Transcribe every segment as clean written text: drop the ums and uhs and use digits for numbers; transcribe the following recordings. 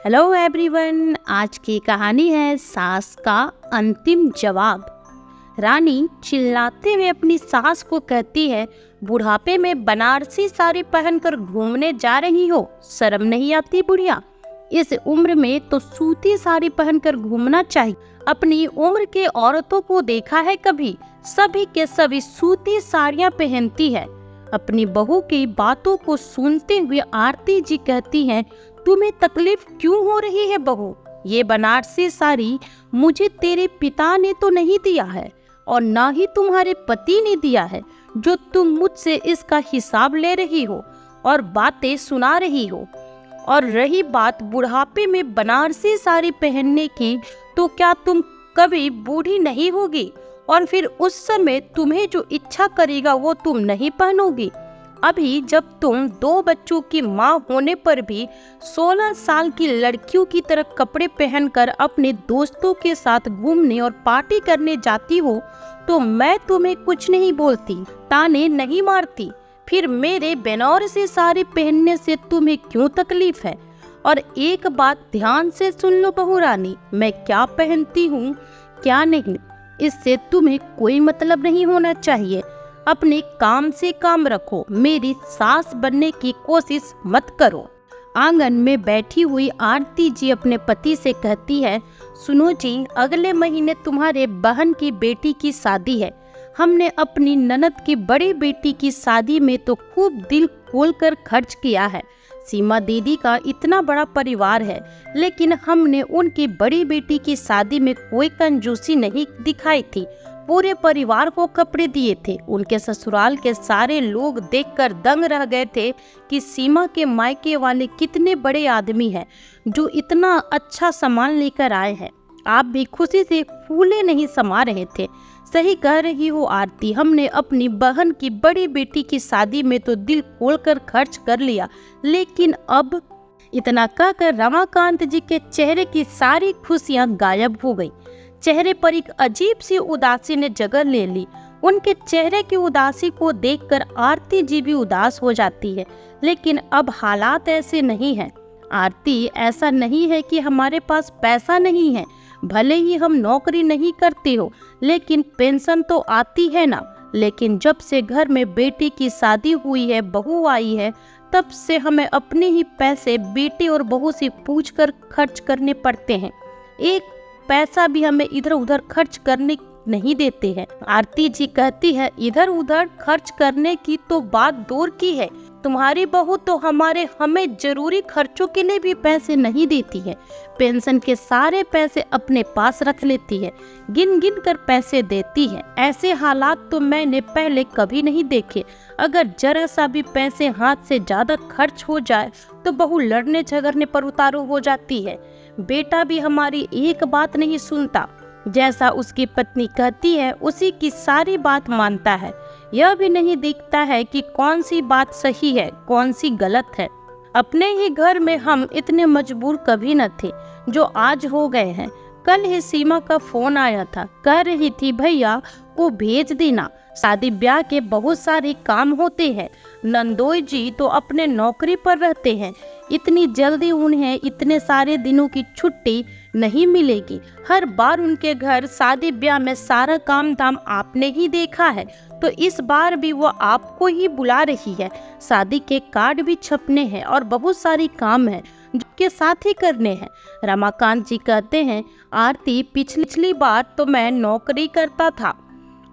Hello everyone, आज की कहानी है सास का अंतिम जवाब। रानी चिल्लाते हुए अपनी सास को कहती है, बुढ़ापे में बनारसी साड़ी पहनकर घूमने जा रही हो, शर्म नहीं आती बुढ़िया? इस उम्र में तो सूती साड़ी पहनकर घूमना चाहिए। अपनी उम्र के औरतों को देखा है कभी? सभी के सभी सूती साड़ियाँ पहनती है। अपनी बहू की बातों को सुनते हुए आरती जी कहती हैं, तुम्हें तकलीफ क्यों हो रही है बहू? ये बनारसी साड़ी मुझे तेरे पिता ने तो नहीं दिया है और ना ही तुम्हारे पति ने दिया है, जो तुम मुझसे इसका हिसाब ले रही हो और बातें सुना रही हो। और रही बात बुढ़ापे में बनारसी साड़ी पहनने की, तो क्या तुम कभी बूढ़ी नहीं होगी और फिर उस समय तुम्हें जो इच्छा करेगा वो तुम नहीं पहनोगी? अभी जब तुम 2 बच्चों की माँ होने पर भी 16 साल की लड़कियों की तरह कपड़े पहनकर अपने दोस्तों के साथ घूमने और पार्टी करने जाती हो, तो मैं तुम्हें कुछ नहीं बोलती, ताने नहीं मारती। फिर मेरे बनारसी साड़ी पहनने से तुम्हें क्यों तकलीफ है? और एक बात ध्यान से सुन लो बहू रानी, मैं क्या पहनती हूँ क्या नहीं, इससे तुम्हें कोई मतलब नहीं होना चाहिए। अपने काम से काम रखो, मेरी सास बनने की कोशिश मत करो। आंगन में बैठी हुई आरती जी अपने पति से कहती है, सुनो जी, अगले महीने तुम्हारे बहन की बेटी की शादी है। हमने अपनी ननद की बड़ी बेटी की शादी में तो खूब दिल खोलकर खर्च किया है। सीमा दीदी का इतना बड़ा परिवार है, लेकिन हमने उनकी बड़ी बेटी की शादी में कोई कंजूसी नहीं दिखाई थी। पूरे परिवार को कपड़े दिए थे। उनके ससुराल के सारे लोग देखकर दंग रह गए थे कि सीमा के मायके वाले कितने बड़े आदमी हैं, जो इतना अच्छा सामान लेकर आए हैं। आप भी खुशी से फूले नहीं समा रहे थे। सही कह रही हो आरती, हमने अपनी बहन की बड़ी बेटी की शादी में तो दिल खोलकर खर्च कर लिया, लेकिन अब इतना कहकर रमाकांत जी के चेहरे की सारी खुशियां गायब हो गई। चेहरे पर एक अजीब सी उदासी ने जगह ले ली। उनके चेहरे की उदासी को देखकर आरती जी भी उदास हो जाती है, लेकिन अब हालात ऐसे नहीं हैं। आरती, ऐसा नहीं है कि हमारे पास पैसा नहीं है, भले ही हम नौकरी नहीं करते हो, लेकिन पेंशन तो आती है ना। लेकिन जब से घर में बेटी की शादी हुई है, बहू आई है, तब से हमें अपने ही पैसे बेटी और बहू से पूछकर खर्च करने पड़ते हैं। एक पैसा भी हमें इधर उधर खर्च करने नहीं देते हैं। आरती जी कहती है, इधर उधर खर्च करने की तो बात दूर की है, तुम्हारी बहू तो हमें जरूरी खर्चों के लिए भी पैसे नहीं देती है। पेंशन के सारे पैसे अपने पास रख लेती है, गिन गिन कर पैसे देती है। ऐसे हालात तो मैंने पहले कभी नहीं देखे। अगर जरा सा भी पैसे हाथ से ज्यादा खर्च हो जाए तो बहू लड़ने झगड़ने पर उतारू हो जाती है। बेटा भी हमारी एक बात नहीं सुनता, जैसा उसकी पत्नी कहती है उसी की सारी बात मानता है। यह भी नहीं दिखता है कि कौन सी बात सही है कौन सी गलत है। अपने ही घर में हम इतने मजबूर कभी न थे जो आज हो गए हैं। कल ही सीमा का फोन आया था, कह रही थी भैया को भेज देना, शादी ब्याह के बहुत सारे काम होते हैं। नंदोई जी तो अपने नौकरी पर रहते हैं, इतनी जल्दी उन्हें इतने सारे दिनों की छुट्टी नहीं मिलेगी। हर बार उनके घर शादी ब्याह में सारा काम धाम आपने ही देखा है, तो इस बार भी वो आपको ही बुला रही है। शादी के कार्ड भी छपने हैं और बहुत सारी काम है जो के साथ ही करने हैं। रमाकांत जी कहते हैं, आरती, पिछली बार तो मैं नौकरी करता था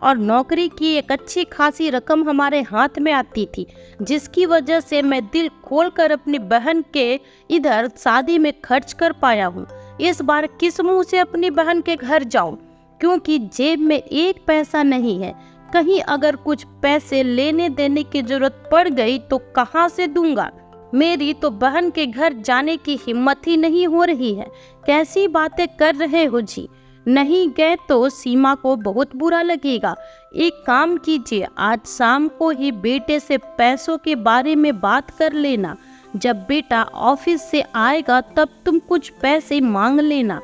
और नौकरी की एक अच्छी खासी रकम हमारे हाथ में आती थी, जिसकी वजह से मैं दिल खोलकर अपनी बहन के इधर शादी में खर्च कर पाया हूँ। इस बार किस मुंह से अपनी बहन के घर जाऊं, क्योंकि जेब में एक पैसा नहीं है। कहीं अगर कुछ पैसे लेने देने की जरूरत पड़ गई तो कहाँ से दूंगा? मेरी तो बहन के घर जाने की हिम्मत ही नहीं हो रही है। कैसी बातें कर रहे हो जी? नहीं गए तो सीमा को बहुत बुरा लगेगा। एक काम कीजिए, आज शाम को ही बेटे से पैसों के बारे में बात कर लेना। जब बेटा ऑफिस से आएगा तब तुम कुछ पैसे मांग लेना।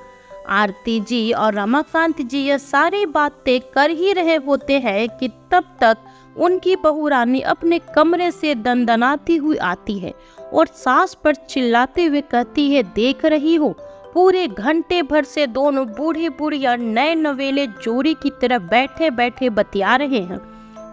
आरती जी और रमाकांत जी यह सारी बातें कर ही रहे होते हैं कि तब तक उनकी बहू रानी अपने कमरे से दंदनाती हुई आती है और सास पर चिल्लाते हुए कहती है, देख रही हो, पूरे घंटे भर से दोनों बूढ़ी बुढ़िया नए नवेले जोड़ी की तरह बैठे बैठे बतिया रहे हैं।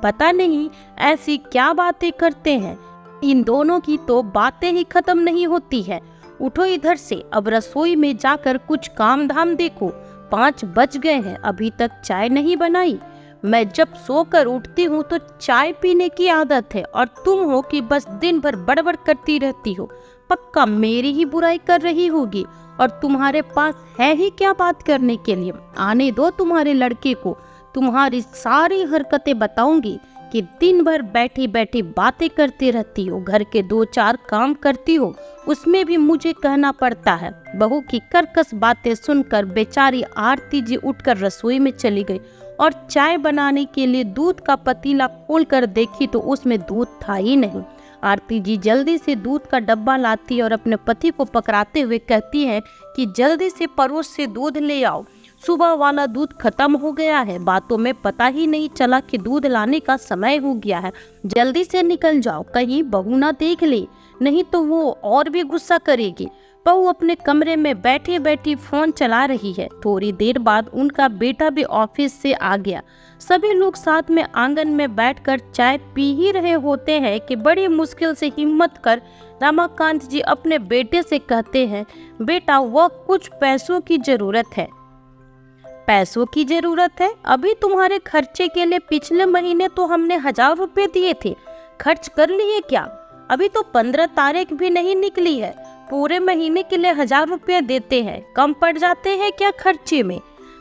पता नहीं ऐसी क्या बातें करते हैं। इन दोनों की तो बातें ही खत्म नहीं होती है। उठो इधर से, अब रसोई में जाकर कुछ काम धाम देखो। 5 बज गए हैं, अभी तक चाय नहीं बनाई। मैं जब सोकर उठती हूँ तो चाय पीने की आदत है और तुम हो कि बस दिन भर बड़बड़ करती रहती हो। पक्का मेरी ही बुराई कर रही होगी और तुम्हारे पास है ही क्या बात करने के लिए। आने दो तुम्हारे लड़के को, तुम्हारी सारी हरकतें बताऊंगी कि दिन भर बैठी बैठी बातें करती रहती हो, घर के 2-4 काम करती हो, उसमें भी मुझे कहना पड़ता है। बहू की कर्कश बातें सुनकर बेचारी आरती जी उठकर रसोई में चली गई और चाय बनाने के लिए दूध का पतीला खोलकर देखी तो उसमें दूध था ही नहीं। आरती जी जल्दी से दूध का डब्बा लाती और अपने पति को पकड़ाते हुए कहती है कि जल्दी से पड़ोस से दूध ले आओ, सुबह वाला दूध खत्म हो गया है। बातों में पता ही नहीं चला कि दूध लाने का समय हो गया है। जल्दी से निकल जाओ, कहीं बहू ना देख ले, नहीं तो वो और भी गुस्सा करेगी। बहू अपने कमरे में बैठी बैठी फोन चला रही है। थोड़ी देर बाद उनका बेटा भी ऑफिस से आ गया। सभी लोग साथ में आंगन में बैठकर चाय पी ही रहे होते हैं कि बड़ी मुश्किल से हिम्मत कर रमाकांत जी अपने बेटे से कहते हैं, बेटा वह कुछ पैसों की जरूरत है। पैसों की जरूरत है? अभी तुम्हारे खर्चे के लिए पिछले महीने तो हमने 1000 रुपए दिए थे, खर्च कर लिए क्या? अभी तो 15 तारीख भी नहीं निकली है, पूरे महीने के लिए 1000 रुपए देते हैं, कम पड़ जाते हैं क्या खर्चे में?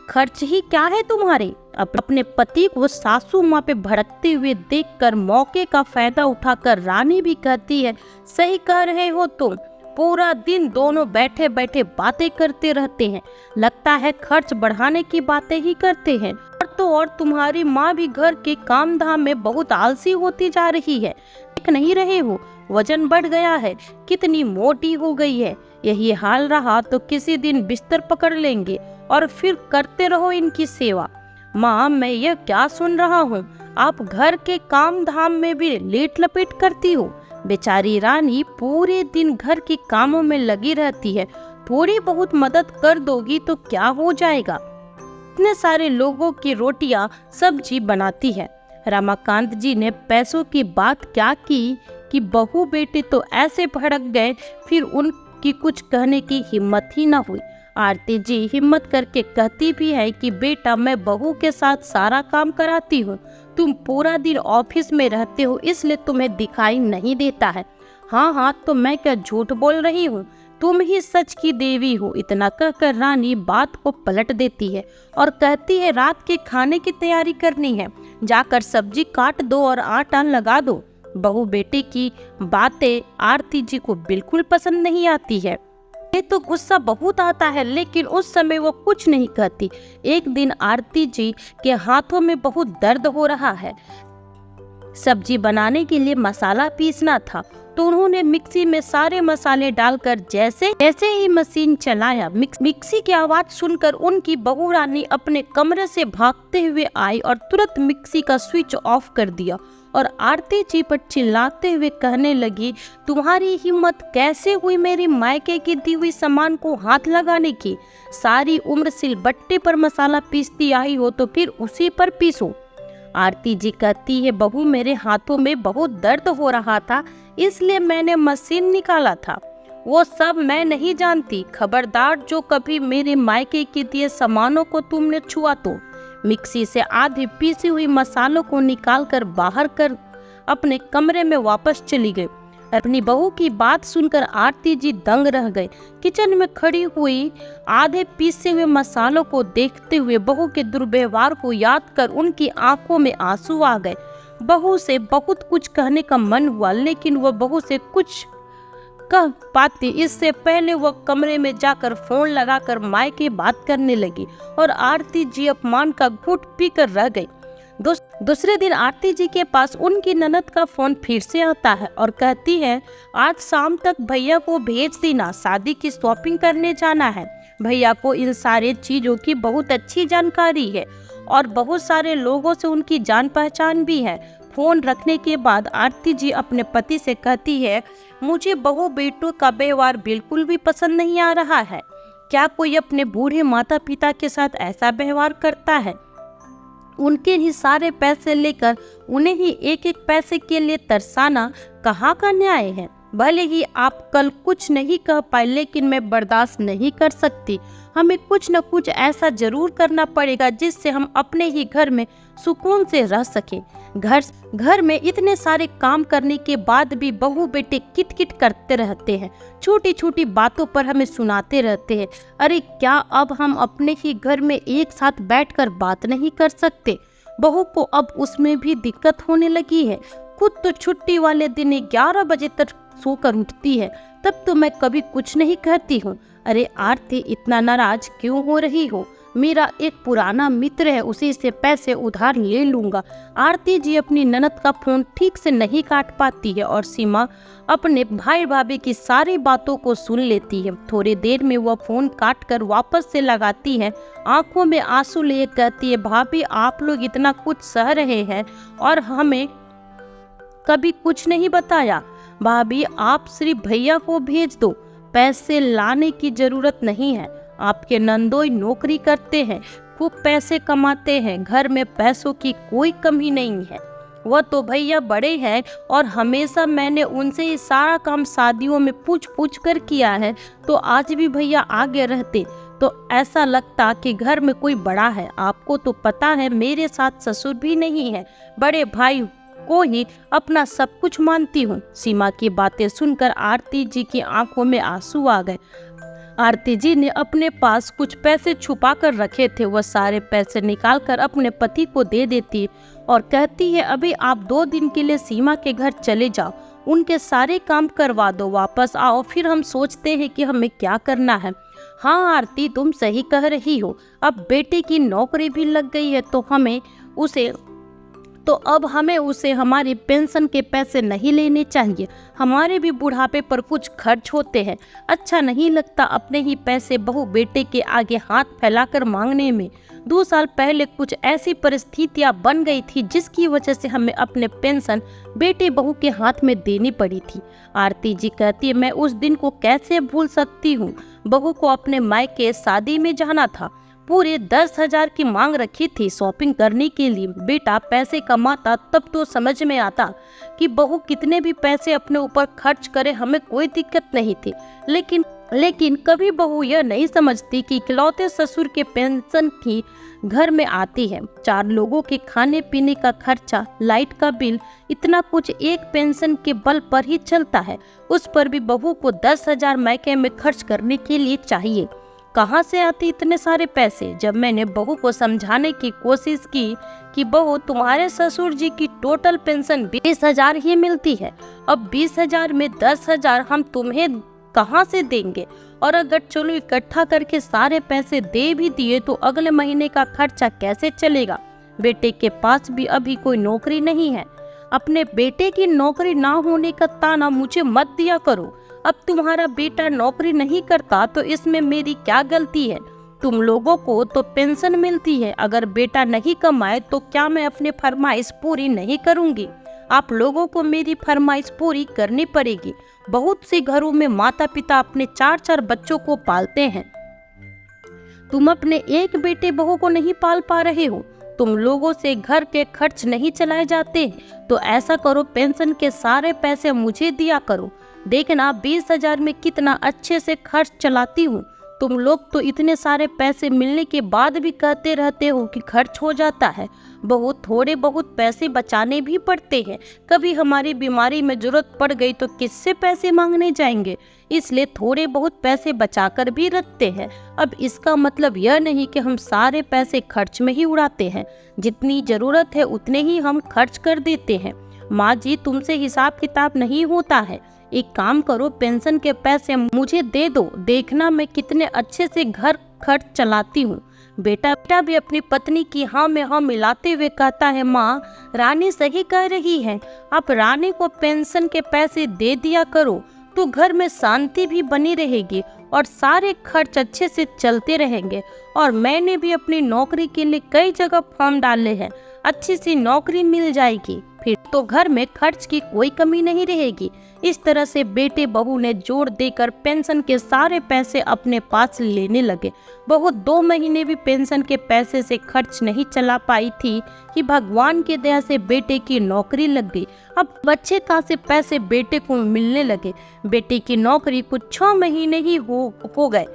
खर्च ही क्या है तुम्हारे? अपने पति को सासू माँ पे भड़कते हुए देखकर मौके का फायदा उठाकर रानी भी कहती है, सही कह रहे हो तुम, पूरा दिन दोनों बैठे बैठे बातें करते रहते हैं, लगता है खर्च बढ़ाने की बातें ही करते हैं। और तो और तुम्हारी माँ भी घर के काम धाम में बहुत आलसी होती जा रही है, देख नहीं रहे हो, वजन बढ़ गया है, कितनी मोटी हो गई है। यही हाल रहा तो किसी दिन बिस्तर पकड़ लेंगे और फिर करते रहो इनकी सेवा। माँ, मैं ये क्या सुन रहा हूँ, आप घर के काम धाम में भी लेट लपेट करती हो। बेचारी रानी पूरे दिन घर के कामों में लगी रहती है, थोड़ी बहुत मदद कर दोगी तो क्या हो जाएगा। इतने सारे लोगों की रोटियां सब्जी बनाती है। रमाकांत जी ने पैसों की बात क्या की कि बहू बेटे तो ऐसे भड़क गए, फिर उनकी कुछ कहने की हिम्मत ही न हुई। आरती जी हिम्मत करके कहती भी है कि बेटा, मैं बहू के साथ सारा काम कराती हूँ, तुम पूरा दिन ऑफिस में रहते हो इसलिए तुम्हें दिखाई नहीं देता है। हाँ हाँ, तो मैं क्या झूठ बोल रही हूँ, तुम ही सच की देवी हो। इतना कहकर रानी बात को पलट देती है और कहती है, रात के खाने की तैयारी करनी है, जाकर सब्जी काट दो और आटा लगा दो। बहू बेटे की बातें आरती जी को बिल्कुल पसंद नहीं आती है। ये तो गुस्सा बहुत आता है, लेकिन उस समय वो कुछ नहीं कहती। एक दिन आरती जी के हाथों में बहुत दर्द हो रहा है, सब्जी बनाने के लिए मसाला पीसना था, तो उन्होंने मिक्सी में सारे मसाले डालकर जैसे ही मशीन चलाया, मिक्सी की आवाज सुनकर उनकी बहू रानी अपने कमरे से भागते हुए आई और तुरंत मिक्सी का स्विच ऑफ कर दिया और आरती जी पर चिल्लाते हुए कहने लगी, तुम्हारी हिम्मत कैसे हुई मेरी मायके की दी हुई सामान को हाथ लगाने की? सारी उम्र सिलबट्टे पर मसाला पीसती आई हो तो फिर उसी पर पीसो। आरती जी कहती है, बहू मेरे हाथों में बहुत दर्द हो रहा था इसलिए मैंने मशीन निकाला था, वो सब मैं नहीं जानती। खबरदार, जो कभी मेरे मायके के दिए सामानों को तुमने छुआ तो। मिक्सी से आधी पीसी हुई मसालों को निकालकर बाहर कर अपने कमरे में वापस चली गई। अपनी बहू की बात सुनकर आरती जी दंग रह गए। किचन में खड़ी हुई आधे पीसे हुए मसालों को देखते हुए बहू के दुर्व्यवहार को याद कर उनकी आंखों में आंसू आ गए। बहू से बहुत कुछ कहने का मन हुआ, लेकिन वह बहू से कुछ कह पाती इससे पहले वह कमरे में जाकर फोन लगाकर मायके बात करने लगी और आरती जी अपमान का घूंट पीकर रह गई। दूसरे दिन आरती जी के पास उनकी ननद का फोन फिर से आता है और कहती है, आज शाम तक भैया को भेज देना, शादी की शॉपिंग करने जाना है। भैया को इन सारे चीजों की बहुत अच्छी जानकारी है और बहुत सारे लोगों से उनकी जान पहचान भी है, फोन रखने के बाद आरती जी अपने पति से कहती है, मुझे बहू बेटों का व्यवहार बिल्कुल भी पसंद नहीं आ रहा है। क्या कोई अपने बूढ़े माता पिता के साथ ऐसा व्यवहार करता है? उनके ही सारे पैसे लेकर उन्हें ही एक एक पैसे के लिए तरसाना कहाँ का न्याय है? भले ही आप कल कुछ नहीं कह पाए, लेकिन मैं बर्दाश्त नहीं कर सकती। हमें कुछ न कुछ ऐसा जरूर करना पड़ेगा जिससे हम अपने ही घर में सुकून से रह सके। घर में इतने सारे काम करने के बाद भी बहू बेटे किट किट करते रहते हैं, छोटी छोटी बातों पर हमें सुनाते रहते हैं। अरे क्या अब हम अपने ही घर में एक साथ बैठकर बात नहीं कर सकते? बहू को अब उसमें भी दिक्कत होने लगी है। खुद तो छुट्टी वाले दिन 11 बजे तक सोकर उठती है, तब तो मैं कभी कुछ नहीं कहती हूँ। अरे आरती, इतना नाराज क्यों हो रही हो? मेरा एक पुराना मित्र है, उसी से पैसे उधार ले लूंगा। आरती जी अपनी ननद का फोन ठीक से नहीं काट पाती है और सीमा अपने भाई भाभी की सारी बातों को सुन लेती है। थोड़ी देर में वह फोन काट कर वापस से लगाती है, आंखों में आंसू लिए कहती है, भाभी आप लोग इतना कुछ सह रहे हैं और हमें कभी कुछ नहीं बताया। भाभी आप सिर्फ भैया को भेज दो, पैसे लाने की जरूरत नहीं है। आपके नंदोई नौकरी करते हैं, खूब पैसे कमाते हैं, घर में पैसों की कोई कमी नहीं है। वह तो भैया बड़े हैं और हमेशा मैंने उनसे ये सारा काम शादियों में पूछ पूछ कर किया है, तो आज भी भैया आगे रहते तो ऐसा लगता कि घर में कोई बड़ा है। आपको तो पता है मेरे साथ ससुर भी नहीं है, बड़े भाई को ही अपना सब कुछ मानती हूँ। सीमा की बातें सुनकर आरती जी की आंखों में आंसू आ गए। आरती जी ने अपने पास कुछ पैसे छुपा कर रखे थे, वह सारे पैसे निकालकर अपने पति को दे देती और कहती है, अभी आप 2 दिन के लिए सीमा के घर चले जाओ, उनके सारे काम करवा दो, वापस आओ, फिर हम सोचते हैं कि हमें क्या करना है। हाँ आरती, तुम सही कह रही हो, अब बेटे की नौकरी भी लग गई है तो अब हमें उसे हमारी पेंशन के पैसे नहीं लेने चाहिए। हमारे भी बुढ़ापे पर कुछ खर्च होते हैं। अच्छा नहीं लगता अपने ही पैसे बहू बेटे के आगे हाथ फैलाकर मांगने में। 2 साल पहले कुछ ऐसी परिस्थितियां बन गई थी जिसकी वजह से हमें अपने पेंशन बेटे बहू के हाथ में देनी पड़ी थी। आरती जी कहती है, मैं उस दिन को कैसे भूल सकती हूँ। बहू को अपने मायके शादी में जाना था, पूरे 10,000 की मांग रखी थी शॉपिंग करने के लिए। बेटा पैसे कमाता तब तो समझ में आता कि बहू कितने भी पैसे अपने ऊपर खर्च करे, हमें कोई दिक्कत नहीं थी। लेकिन कभी बहू यह नहीं समझती कि इकलौते ससुर के पेंशन की घर में आती है। 4 लोगों के खाने पीने का खर्चा, लाइट का बिल, इतना कुछ एक पेंशन के बल पर ही चलता है। उस पर भी बहू को 10,000 मायके में खर्च करने के लिए चाहिए। कहाँ से आती इतने सारे पैसे? जब मैंने बहू को समझाने की कोशिश की कि बहू तुम्हारे ससुर जी की टोटल पेंशन 20,000 ही मिलती है, अब 20,000 में 10,000 हम तुम्हें कहाँ से देंगे, और अगर चलो इकट्ठा करके सारे पैसे दे भी दिए तो अगले महीने का खर्चा कैसे चलेगा? बेटे के पास भी अभी कोई नौकरी नहीं है। अपने बेटे की नौकरी ना होने का ताना मुझे मत दिया करो। अब तुम्हारा बेटा नौकरी नहीं करता तो इसमें मेरी क्या गलती है? तुम लोगों को तो पेंशन मिलती है, अगर बेटा नहीं कमाए तो क्या मैं अपनी फरमाइश पूरी नहीं करूंगी? आप लोगों को मेरी फरमाइश पूरी करनी पड़ेगी। बहुत से घरों में माता पिता अपने 4-4 बच्चों को पालते हैं, तुम अपने एक बेटे बहू को नहीं पाल पा रहे हो। तुम लोगों से घर के खर्च नहीं चलाए जाते, तो ऐसा करो पेंशन के सारे पैसे मुझे दिया करो। देखना 20,000 में कितना अच्छे से खर्च चलाती हूँ। तुम लोग तो इतने सारे पैसे मिलने के बाद भी कहते रहते हो कि खर्च हो जाता है। बहुत थोड़े बहुत पैसे बचाने भी पड़ते हैं, कभी हमारी बीमारी में जरूरत पड़ गई तो किससे पैसे मांगने जाएंगे, इसलिए थोड़े बहुत पैसे बचाकर भी रखते हैं। अब इसका मतलब यह नहीं कि हम सारे पैसे खर्च में ही उड़ाते हैं, जितनी जरूरत है उतने ही हम खर्च कर देते हैं। माँ जी, तुमसे हिसाब किताब नहीं होता है, एक काम करो पेंशन के पैसे मुझे दे दो, देखना मैं कितने अच्छे से घर खर्च चलाती हूँ। बेटा भी अपनी पत्नी की हाँ में हाँ मिलाते हुए कहता है, माँ रानी सही कह रही है, आप रानी को पेंशन के पैसे दे दिया करो तो घर में शांति भी बनी रहेगी और सारे खर्च अच्छे से चलते रहेंगे। और मैंने भी अपनी नौकरी के लिए कई जगह फॉर्म डाले हैं, अच्छी सी नौकरी मिल जाएगी, फिर तो घर में खर्च की कोई कमी नहीं रहेगी। इस तरह से बेटे बहू ने जोर देकर पेंशन के सारे पैसे अपने पास लेने लगे। बहू 2 महीने भी पेंशन के पैसे से खर्च नहीं चला पाई थी कि भगवान की दया से बेटे की नौकरी लग गई। अब अच्छे खासे पैसे बेटे को मिलने लगे। बेटे की नौकरी कुछ 6 महीने ही हो गए।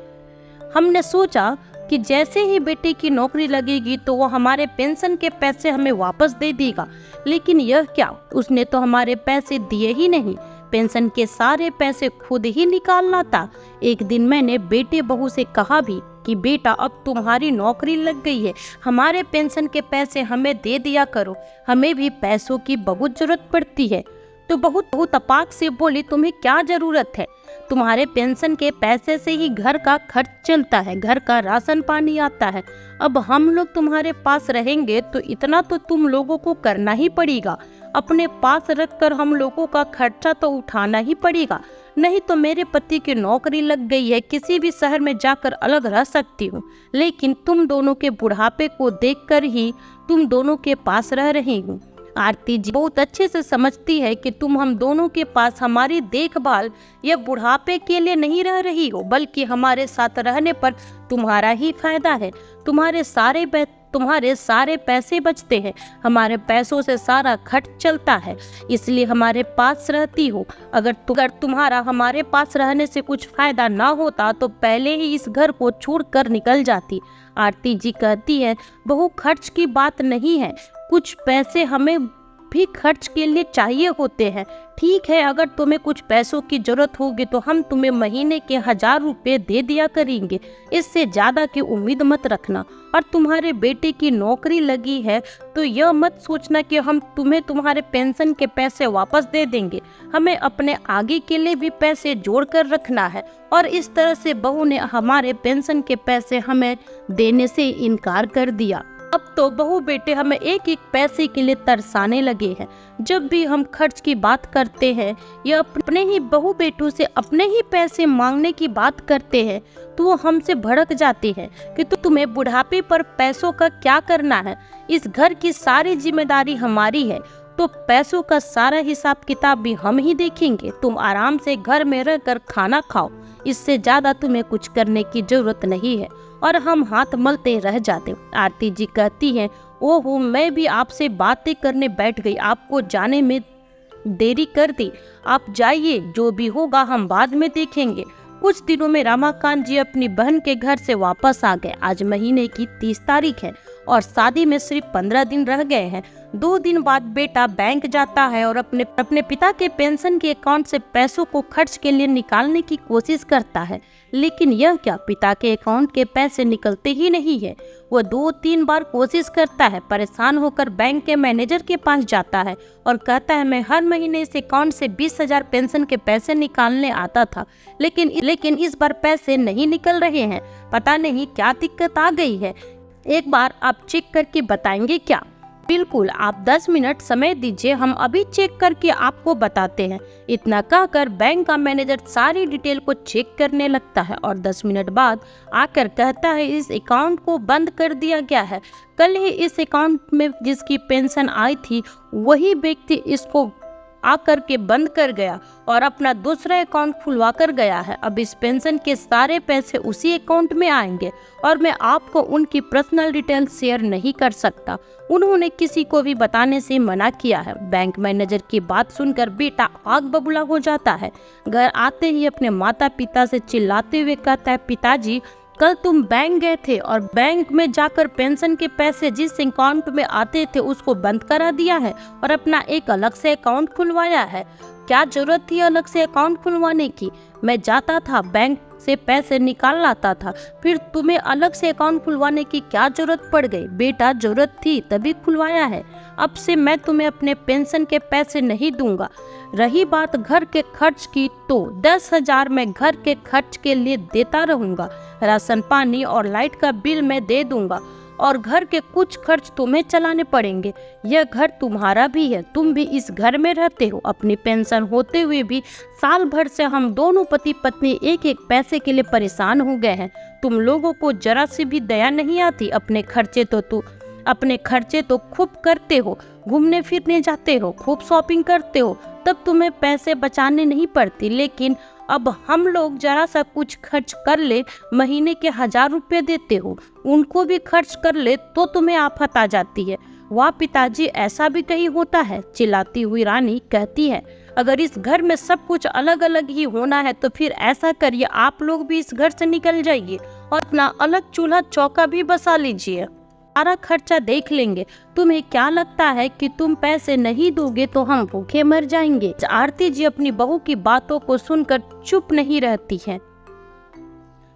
हमने सोचा कि जैसे ही बेटे की नौकरी लगेगी तो वो हमारे पेंशन के पैसे हमें वापस दे देगा, लेकिन यह क्या, उसने तो हमारे पैसे दिए ही नहीं। पेंशन के सारे पैसे खुद ही निकालना था। एक दिन मैंने बेटे बहू से कहा भी कि बेटा, अब तुम्हारी नौकरी लग गई है, हमारे पेंशन के पैसे हमें दे दिया करो, हमें भी पैसों की बहुत जरूरत पड़ती है। तो बहू तपाक से बोली, तुम्हें क्या जरूरत है, तुम्हारे पेंशन के पैसे से ही घर का खर्च चलता है, घर का राशन पानी आता है। अब हम लोग तुम्हारे पास रहेंगे तो इतना तो तुम लोगों को करना ही पड़ेगा। अपने पास रखकर हम लोगों का खर्चा तो उठाना ही पड़ेगा। नहीं तो मेरे पति की नौकरी लग गई है, किसी भी शहर में जाकर अलग रह सकती हूँ, लेकिन तुम दोनों के बुढ़ापे को देखकर ही तुम दोनों के पास रह रही हूँ। आरती जी बहुत अच्छे से समझती है कि तुम हम दोनों के पास हमारी देखभाल या बुढ़ापे के लिए नहीं रह रही हो, बल्कि हमारे साथ रहने पर तुम्हारा ही फायदा है। तुम्हारे सारे पैसे बचते हैं, हमारे पैसों से सारा खर्च चलता है, इसलिए हमारे पास रहती हो। अगर तुम्हारा हमारे पास रहने से कुछ फायदा ना होता तो पहले ही इस घर को छोड़कर निकल जाती। आरती जी कहती है, बहू खर्च की बात नहीं है, कुछ पैसे हमें भी खर्च के लिए चाहिए होते हैं। ठीक है, अगर तुम्हें कुछ पैसों की जरूरत होगी तो हम तुम्हें महीने के 1000 रुपए दे दिया करेंगे, इससे ज्यादा की उम्मीद मत रखना। और तुम्हारे बेटे की नौकरी लगी है तो यह मत सोचना कि हम तुम्हें तुम्हारे पेंशन के पैसे वापस दे देंगे, हमें अपने आगे के लिए भी पैसे जोड़ कर रखना है। और इस तरह से बहू ने हमारे पेंशन के पैसे हमें देने से इनकार कर दिया। अब तो बहू बेटे हमें एक एक पैसे के लिए तरसाने लगे हैं। जब भी हम खर्च की बात करते हैं या अपने ही बहू बेटों से अपने ही पैसे मांगने की बात करते हैं तो वो हमसे भड़क जाती है कि तुम्हें बुढ़ापे पर पैसों का क्या करना है, इस घर की सारी जिम्मेदारी हमारी है, तो पैसों का सारा हिसाब किताब भी हम ही देखेंगे। तुम आराम से घर में रहकर खाना खाओ, इससे ज्यादा तुम्हें कुछ करने की जरूरत नहीं है। और हम हाथ मलते रह जाते। आरती जी कहती हैं, ओहो, मैं भी आपसे बातें करने बैठ गई, आपको जाने में देरी कर दी। आप जाइए, जो भी होगा हम बाद में देखेंगे। कुछ दिनों में रमाकांत जी अपनी बहन के घर से वापस आ गए। आज महीने की 30 तारीख है और शादी में सिर्फ 15 दिन रह गए हैं। 2 दिन बाद बेटा बैंक जाता है और अपने पिता के पेंशन के अकाउंट से पैसों को खर्च के लिए निकालने की कोशिश करता है, लेकिन यह क्या, पिता के अकाउंट के पैसे निकलते ही नहीं है। वो 2-3 बार कोशिश करता है, परेशान होकर बैंक के मैनेजर के पास जाता है और कहता है, मैं हर महीने इस अकाउंट से 20,000 पेंशन के पैसे निकालने आता था, लेकिन इस बार पैसे नहीं निकल रहे हैं, पता नहीं क्या दिक्कत आ गई है, एक बार आप चेक करके बताएंगे क्या? बिल्कुल, आप 10 मिनट समय दीजिए, हम अभी चेक करके आपको बताते हैं। इतना कहकर बैंक का मैनेजर सारी डिटेल को चेक करने लगता है और 10 मिनट बाद आकर कहता है, इस अकाउंट को बंद कर दिया गया है। कल ही इस अकाउंट में जिसकी पेंशन आई थी वही व्यक्ति इसको आकर के बंद कर गया और अपना दूसरा अकाउंट खुलवा कर गया है। अब इस पेंशन के सारे पैसे उसी अकाउंट में आएंगे और मैं आपको उनकी पर्सनल डिटेल शेयर नहीं कर सकता। उन्होंने किसी को भी बताने से मना किया है। बैंक मैनेजर की बात सुनकर बेटा आग बबूला हो जाता है। घर आते ही अपने माता पिता से चिल्लाते हुए कहता है, पिताजी, कल तुम बैंक गए थे और बैंक में जाकर पेंशन के पैसे जिस अकाउंट में आते थे उसको बंद करा दिया है और अपना एक अलग से अकाउंट खुलवाया है। क्या जरूरत थी अलग से अकाउंट खुलवाने की? मैं जाता था बैंक से पैसे निकाल लाता था, फिर तुम्हें अलग से अकाउंट खुलवाने की क्या जरूरत पड़ गई? बेटा, जरूरत थी तभी खुलवाया है। अब से मैं तुम्हें अपने पेंशन के पैसे नहीं दूंगा। रही बात घर के खर्च की, तो 10,000 मैं घर के खर्च के लिए देता रहूंगा। राशन पानी और लाइट का बिल मैं दे दूंगा और घर के कुछ खर्च तुम्हें चलाने पड़ेंगे। यह घर तुम्हारा भी है, तुम भी इस घर में रहते हो। अपनी पेंशन होते हुए भी साल भर से हम दोनों पति पत्नी एक एक पैसे के लिए परेशान हो गए हैं। तुम लोगों को जरा सी भी दया नहीं आती। अपने खर्चे तो खूब करते हो, घूमने फिरने जाते हो, खूब शॉपिंग करते हो, तब तुम्हें पैसे बचाने नहीं पड़ती। लेकिन अब हम लोग जरा सा कुछ खर्च कर ले, महीने के 1000 रुपये देते हो, उनको भी खर्च कर ले तो तुम्हें आफत आ जाती है। वाह पिताजी, ऐसा भी कहीं होता है? चिल्लाती हुई रानी कहती है, अगर इस घर में सब कुछ अलग अलग ही होना है तो फिर ऐसा करिए, आप लोग भी इस घर से निकल जाइए और अपना अलग चूल्हा चौका भी बसा लीजिए, सारा खर्चा देख लेंगे। तुम्हें क्या लगता है कि तुम पैसे नहीं दोगे तो हम भूखे मर जाएंगे? आरती जी अपनी बहू की बातों को सुनकर चुप नहीं रहती हैं।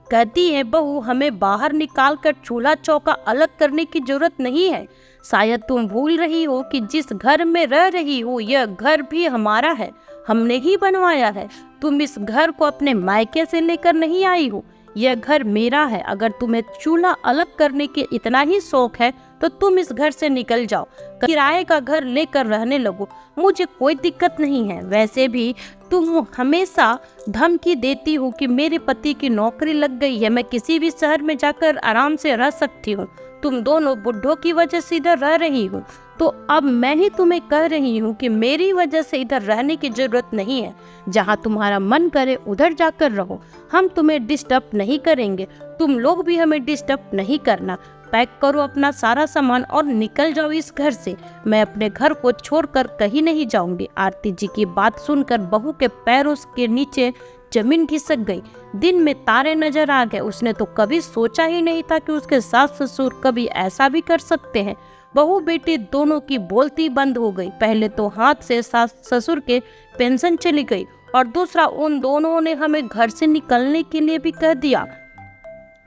कहती है, बहू, हमें बाहर निकाल कर चूल्हा चौका अलग करने की जरूरत नहीं है। शायद तुम भूल रही हो कि जिस घर में रह रही हो यह घर भी हमारा है, हमने ही बनवाया है। तुम इस घर को अपने मायके से लेकर नहीं आई हो, यह घर मेरा है। अगर तुम्हें चूल्हा अलग करने के इतना ही शौक है तो तुम इस घर से निकल जाओ, किराए का घर लेकर रहने लगो, मुझे कोई दिक्कत नहीं है। वैसे भी तुम हमेशा धमकी देती हो कि मेरे पति की नौकरी लग गई है, मैं किसी भी शहर में जाकर आराम से रह सकती हूँ। तुम दोनों बुढ़ों की वजह से इधर रह रही हो, तो अब मैं ही तुम्हें कह रही हूँ कि मेरी वजह से इधर रहने की जरूरत नहीं है। जहाँ तुम्हारा मन करे उधर जाकर रहो, हम तुम्हें डिस्टर्ब नहीं करेंगे, तुम लोग भी हमें डिस्टर्ब नहीं करना। पैक करो अपना सारा सामान और निकल जाओ इस घर से, मैं अपने घर को छोड़कर कहीं नहीं जाऊंगी। आरती जी की बात सुनकर बहू के पैरों के नीचे जमीन खिसक गई। दिन में तारे नजर आ गए। उसने तो कभी सोचा ही नहीं था कि उसके सास ससुर कभी ऐसा भी कर सकते हैं। बहू बेटी दोनों की बोलती बंद हो गई। पहले तो हाथ से सास ससुर के पेंशन चली गई और दूसरा उन दोनों ने हमें घर से निकलने के लिए भी कह दिया।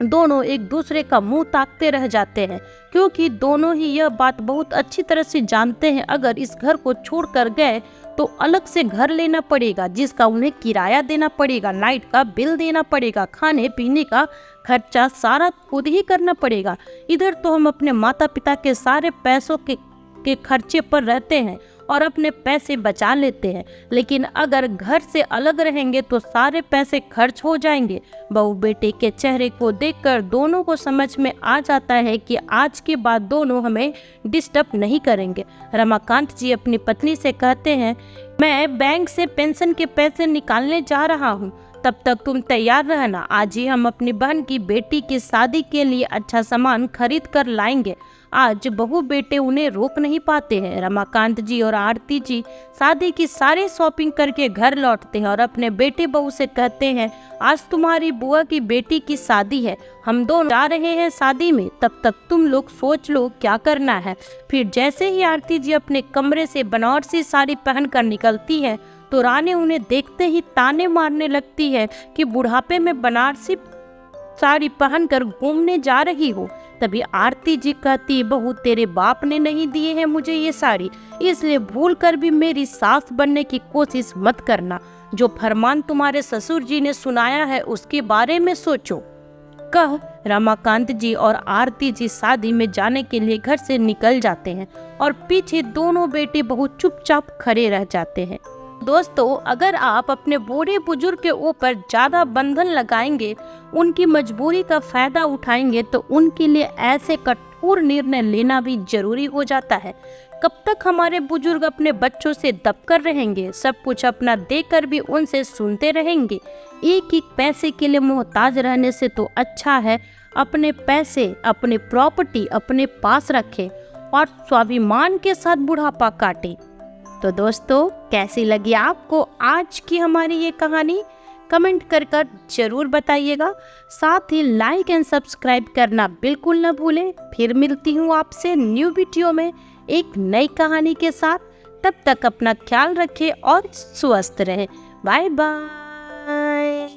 दोनों एक दूसरे का मुंह ताकते रह जाते हैं, क्योंकि दोनों ही यह बात बहुत अच्छी तरह से जानते हैं, अगर इस घर को छोड़कर गए तो अलग से घर लेना पड़ेगा, जिसका उन्हें किराया देना पड़ेगा, लाइट का बिल देना पड़ेगा, खाने पीने का खर्चा सारा खुद ही करना पड़ेगा। इधर तो हम अपने माता पिता के सारे पैसों के खर्चे पर रहते हैं और अपने पैसे बचा लेते हैं, लेकिन अगर घर से अलग रहेंगे तो सारे पैसे खर्च हो जाएंगे। बहू बेटे के चेहरे को देखकर दोनों को समझ में आ जाता है कि आज के बाद दोनों हमें डिस्टर्ब नहीं करेंगे। रमाकांत जी अपनी पत्नी से कहते हैं, मैं बैंक से पेंशन के पैसे निकालने जा रहा हूँ, तब तक तुम तैयार रहना। आज ही हम अपनी बहन की बेटी की शादी के लिए अच्छा सामान खरीद कर लाएंगे। आज बहू बेटे उन्हें रोक नहीं पाते हैं। रमाकांत जी और आरती जी शादी की सारी शॉपिंग करके घर लौटते हैं और अपने बेटे बहू से कहते हैं, आज तुम्हारी बुआ की बेटी की शादी है, हम दोनों जा रहे हैं शादी में, तब तक तुम लोग सोच लो क्या करना है। फिर जैसे ही आरती जी अपने कमरे से बनारसी साड़ी पहनकर निकलती है तो रानी उन्हें देखते ही ताने मारने लगती है कि बुढ़ापे में बनारसी साड़ी पहनकर घूमने जा रही हो। तभी आरती जी कहती, बहू, तेरे बाप ने नहीं दिए हैं मुझे ये साड़ी, इसलिए भूल कर भी मेरी सास बनने की कोशिश मत करना। जो फरमान तुम्हारे ससुर जी ने सुनाया है उसके बारे में सोचो। कह रमाकांत जी और आरती जी शादी में जाने के लिए घर से निकल जाते हैं और पीछे दोनों बेटे बहुत चुपचाप खड़े रह जाते हैं। दोस्तों, अगर आप अपने बूढ़े बुजुर्ग के ऊपर ज़्यादा बंधन लगाएंगे, उनकी मजबूरी का फायदा उठाएंगे, तो उनके लिए ऐसे कठोर निर्णय लेना भी जरूरी हो जाता है। कब तक हमारे बुजुर्ग अपने बच्चों से दबकर रहेंगे, सब कुछ अपना देकर भी उनसे सुनते रहेंगे? एक एक पैसे के लिए मोहताज रहने से तो अच्छा है अपने पैसे, अपने प्रॉपर्टी अपने पास रखें और स्वाभिमान के साथ बुढ़ापा काटें। तो दोस्तों, कैसी लगी आपको आज की हमारी ये कहानी? कमेंट कर जरूर बताइएगा। साथ ही लाइक एंड सब्सक्राइब करना बिल्कुल न भूलें। फिर मिलती हूँ आपसे न्यू वीडियो में एक नई कहानी के साथ। तब तक अपना ख्याल रखें और स्वस्थ रहें। Bye bye.